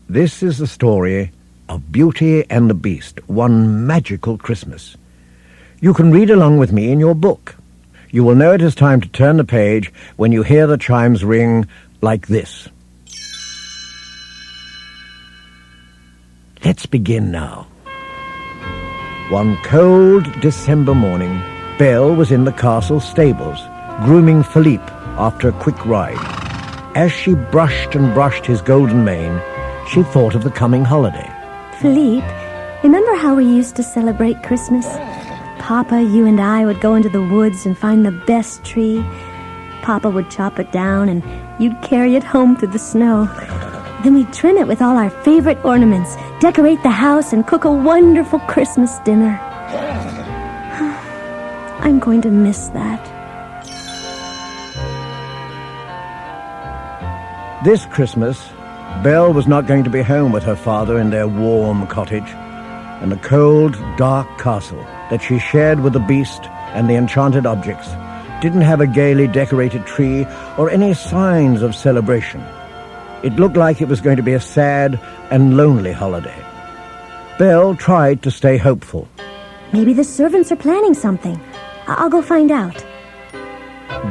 This is the story of Beauty and the Beast, One Magical Christmas. You can read along with me in your book. You will know it is time to turn the page when you hear the chimes ring like this. Let's begin now. One cold December morning, Belle was in the castle stables, grooming Philippe after a quick ride. As she brushed and brushed his golden mane, she thought of the coming holiday. Philippe, remember how we used to celebrate Christmas? Papa, you and I would go into the woods and find the best tree. Papa would chop it down and you'd carry it home through the snow. Then we'd trim it with all our favorite ornaments, decorate the house, and cook a wonderful Christmas dinner. I'm going to miss that. This Christmas, Belle was not going to be home with her father in their warm cottage, and the cold, dark castle that she shared with the Beast and the enchanted objects didn't have a gaily decorated tree or any signs of celebration. It looked like it was going to be a sad and lonely holiday. Belle tried to stay hopeful. Maybe the servants are planning something. I'll go find out.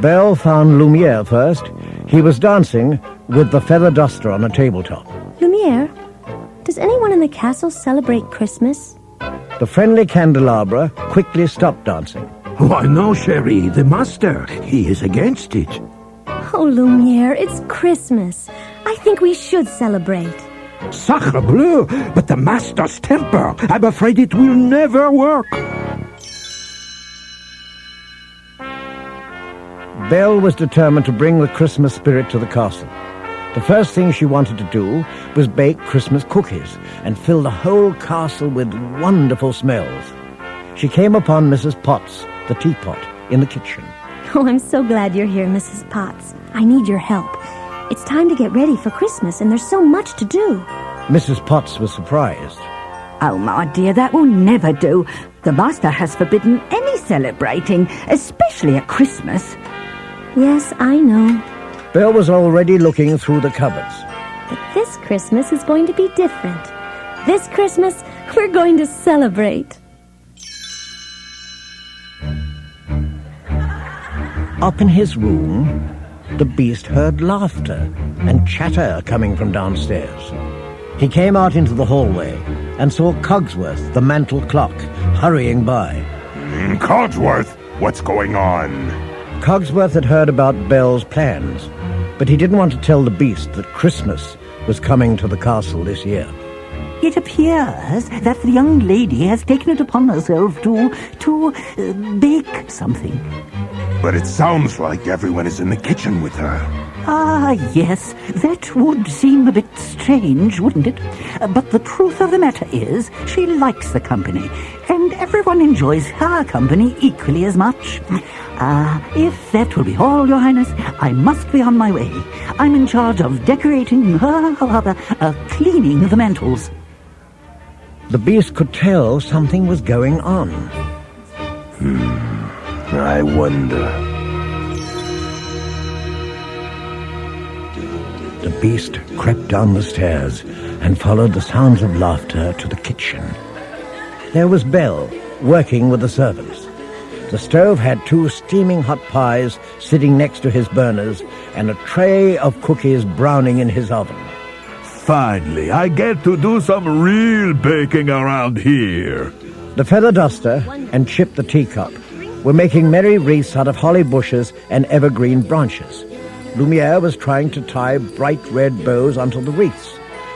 Belle found Lumiere first. He was dancing with the feather duster on a tabletop. Lumiere, does anyone in the castle celebrate Christmas? The friendly candelabra quickly stopped dancing. Why, no, Cherie, the master. He is against it. Oh, Lumiere, it's Christmas. I think we should celebrate. Sacre bleu, but the master's temper. I'm afraid it will never work. Belle was determined to bring the Christmas spirit to the castle. The first thing she wanted to do was bake Christmas cookies and fill the whole castle with wonderful smells. She came upon Mrs. Potts, the teapot, in the kitchen. Oh, I'm so glad you're here, Mrs. Potts. I need your help. It's time to get ready for Christmas, and there's so much to do. Mrs. Potts was surprised. Oh, my dear, that will never do. The master has forbidden any celebrating, especially at Christmas. Yes, I know. Belle was already looking through the cupboards. But this Christmas is going to be different. This Christmas, we're going to celebrate. Up in his room, the Beast heard laughter and chatter coming from downstairs. He came out into the hallway and saw Cogsworth, the mantel clock, hurrying by. Cogsworth, what's going on? Cogsworth had heard about Belle's plans, but he didn't want to tell the Beast that Christmas was coming to the castle this year. It appears that the young lady has taken it upon herself to bake something. But it sounds like everyone is in the kitchen with her. Ah, yes, that would seem a bit strange, wouldn't it? But the truth of the matter is, she likes the company, and everyone enjoys her company equally as much. If that will be all, Your Highness, I must be on my way. I'm in charge of decorating, cleaning the mantles. The Beast could tell something was going on. I wonder. The Beast crept down the stairs and followed the sounds of laughter to the kitchen. There was Belle, working with the servants. The stove had 2 steaming hot pies sitting next to his burners and a tray of cookies browning in his oven. Finally, I get to do some real baking around here. The feather duster and Chip the teacup were making merry wreaths out of holly bushes and evergreen branches. Lumiere was trying to tie bright red bows onto the wreaths,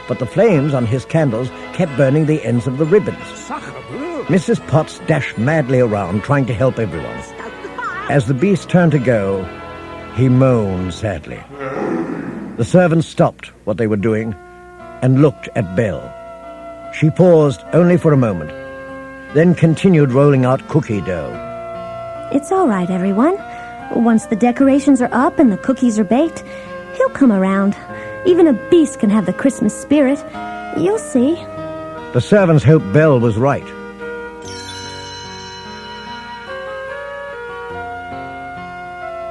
but the flames on his candles kept burning the ends of the ribbons. Mrs. Potts dashed madly around trying to help everyone. As the Beast turned to go, he moaned sadly. The servants stopped what they were doing and looked at Belle. She paused only for a moment, then continued rolling out cookie dough. It's all right, everyone. Once the decorations are up and the cookies are baked, he'll come around. Even a beast can have the Christmas spirit. You'll see. The servants hoped Belle was right.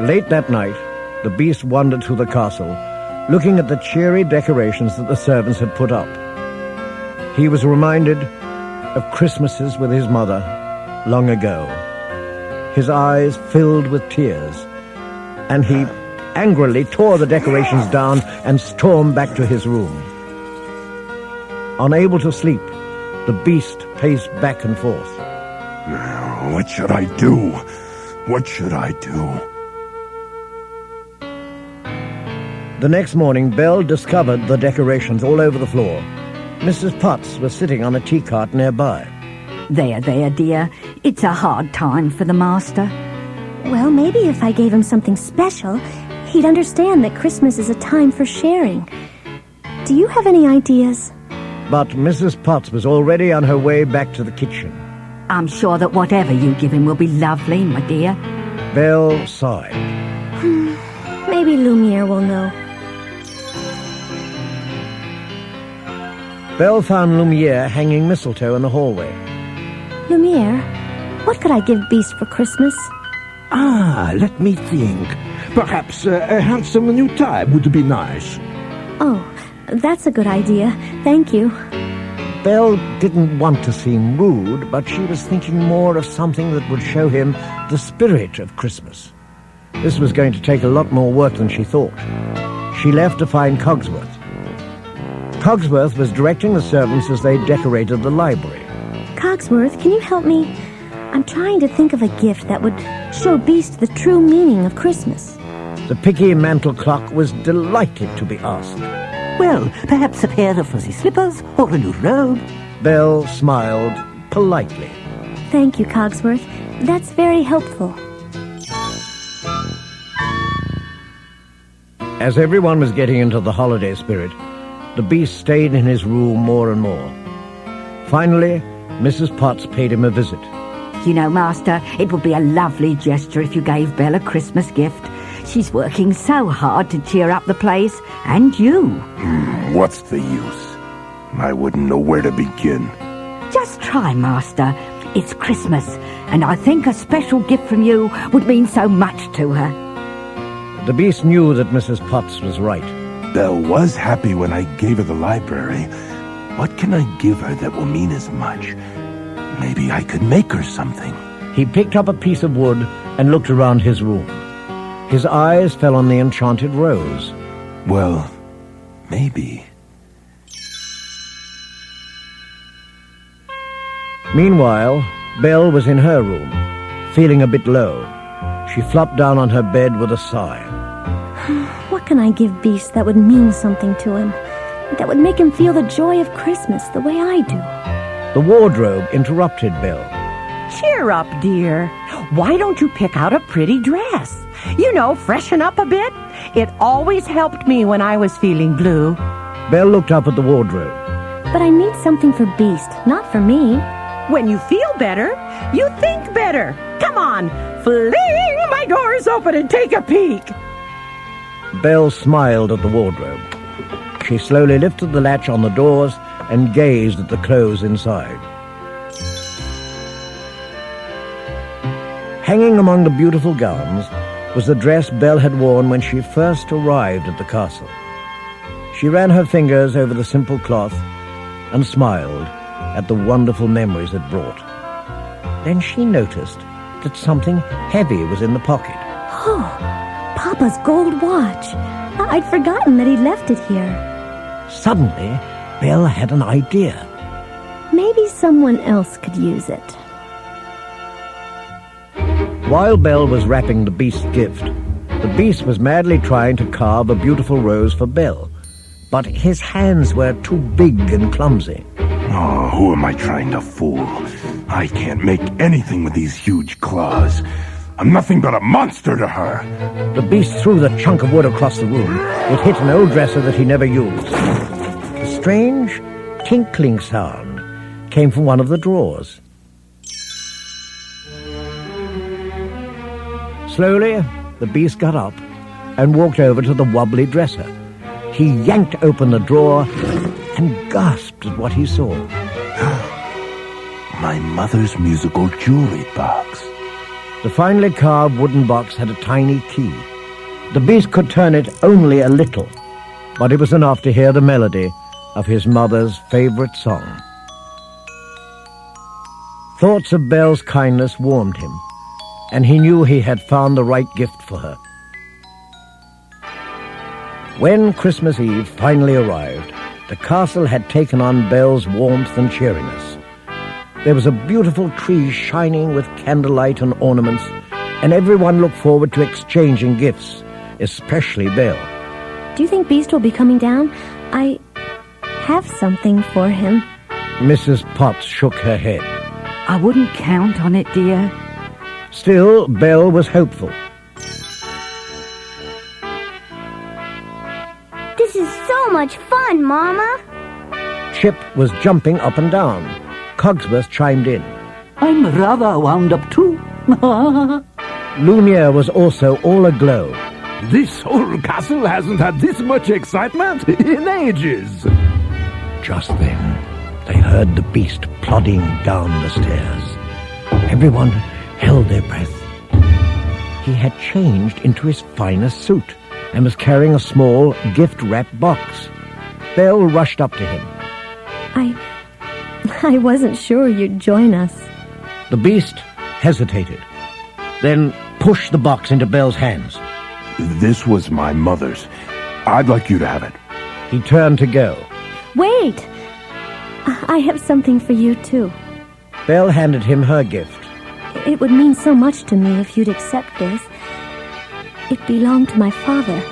Late that night, the Beast wandered through the castle, looking at the cheery decorations that the servants had put up. He was reminded of Christmases with his mother long ago. His eyes filled with tears, and he angrily tore the decorations down and stormed back to his room. Unable to sleep, the beast paced back and forth. What should I do? What should I do? The next morning, Belle discovered the decorations all over the floor. Mrs. Potts was sitting on a tea cart nearby. There, dear. It's a hard time for the master. Well, maybe if I gave him something special, he'd understand that Christmas is a time for sharing. Do you have any ideas? But Mrs. Potts was already on her way back to the kitchen. I'm sure that whatever you give him will be lovely, my dear. Belle sighed. Maybe Lumiere will know. Belle found Lumiere hanging mistletoe in the hallway. Lumiere, what could I give Beast for Christmas? Let me think. Perhaps a handsome new tie would be nice. Oh, that's a good idea. Thank you. Belle didn't want to seem rude, but she was thinking more of something that would show him the spirit of Christmas. This was going to take a lot more work than she thought. She left to find Cogsworth. Cogsworth was directing the servants as they decorated the library. Cogsworth, can you help me? I'm trying to think of a gift that would show Beast the true meaning of Christmas. The picky mantel clock was delighted to be asked. Well, perhaps a pair of fuzzy slippers or a new robe. Belle smiled politely. Thank you, Cogsworth. That's very helpful. As everyone was getting into the holiday spirit, the Beast stayed in his room more and more. Finally, Mrs. Potts paid him a visit. You know, Master, it would be a lovely gesture if you gave Belle a Christmas gift. She's working so hard to cheer up the place, and you. What's the use? I wouldn't know where to begin. Just try, Master. It's Christmas, and I think a special gift from you would mean so much to her. The Beast knew that Mrs. Potts was right. Belle was happy when I gave her the library. What can I give her that will mean as much? Maybe I could make her something. He picked up a piece of wood and looked around his room. His eyes fell on the enchanted rose. Well, maybe. Meanwhile, Belle was in her room, feeling a bit low. She flopped down on her bed with a sigh. What can I give Beast that would mean something to him? That would make him feel the joy of Christmas the way I do? The wardrobe interrupted Belle. Cheer up, dear. Why don't you pick out a pretty dress? You know, freshen up a bit. It always helped me when I was feeling blue. Belle looked up at the wardrobe. But I need something for Beast, not for me. When you feel better, you think better. Come on, fling my doors open and take a peek. Belle smiled at the wardrobe. She slowly lifted the latch on the doors and gazed at the clothes inside. Hanging among the beautiful gowns was the dress Belle had worn when she first arrived at the castle. She ran her fingers over the simple cloth and smiled at the wonderful memories it brought. Then she noticed that something heavy was in the pocket. Oh, Papa's gold watch. I'd forgotten that he'd left it here. Suddenly, Belle had an idea. Maybe someone else could use it. While Belle was wrapping the Beast's gift, the Beast was madly trying to carve a beautiful rose for Belle. But his hands were too big and clumsy. Oh, who am I trying to fool? I can't make anything with these huge claws. I'm nothing but a monster to her. The Beast threw the chunk of wood across the room. It hit an old dresser that he never used. A strange tinkling sound came from one of the drawers. Slowly, the Beast got up and walked over to the wobbly dresser. He yanked open the drawer and gasped at what he saw. My mother's musical jewelry box. The finely carved wooden box had a tiny key. The Beast could turn it only a little, but it was enough to hear the melody of his mother's favorite song. Thoughts of Belle's kindness warmed him, and he knew he had found the right gift for her. When Christmas Eve finally arrived, the castle had taken on Belle's warmth and cheeriness. There was a beautiful tree shining with candlelight and ornaments, and everyone looked forward to exchanging gifts, especially Belle. Do you think Beast will be coming down? I have something for him. Mrs. Potts shook her head. I wouldn't count on it, dear. Still, Belle was hopeful. This is so much fun, Mama. Chip was jumping up and down. Cogsworth chimed in. I'm rather wound up too. Lumiere was also all aglow. This whole castle hasn't had this much excitement in ages. Just then, they heard the Beast plodding down the stairs. Everyone held their breath. He had changed into his finest suit and was carrying a small, gift-wrapped box. Belle rushed up to him. I wasn't sure you'd join us. The Beast hesitated, then pushed the box into Belle's hands. This was my mother's. I'd like you to have it. He turned to go. Wait! I have something for you, too. Belle handed him her gift. It would mean so much to me if you'd accept this. It belonged to my father.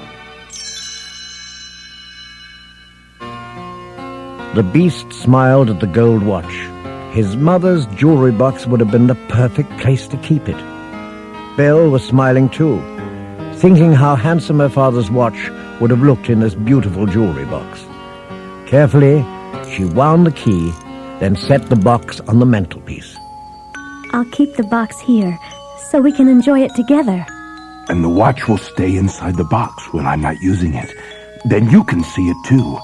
The Beast smiled at the gold watch. His mother's jewelry box would have been the perfect place to keep it. Belle was smiling too, thinking how handsome her father's watch would have looked in this beautiful jewelry box. Carefully, she wound the key, then set the box on the mantelpiece. I'll keep the box here, so we can enjoy it together. And the watch will stay inside the box when I'm not using it. Then you can see it too.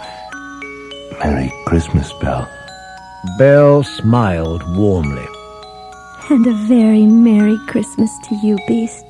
Merry Christmas, Belle. Belle smiled warmly. And a very Merry Christmas to you, Beast.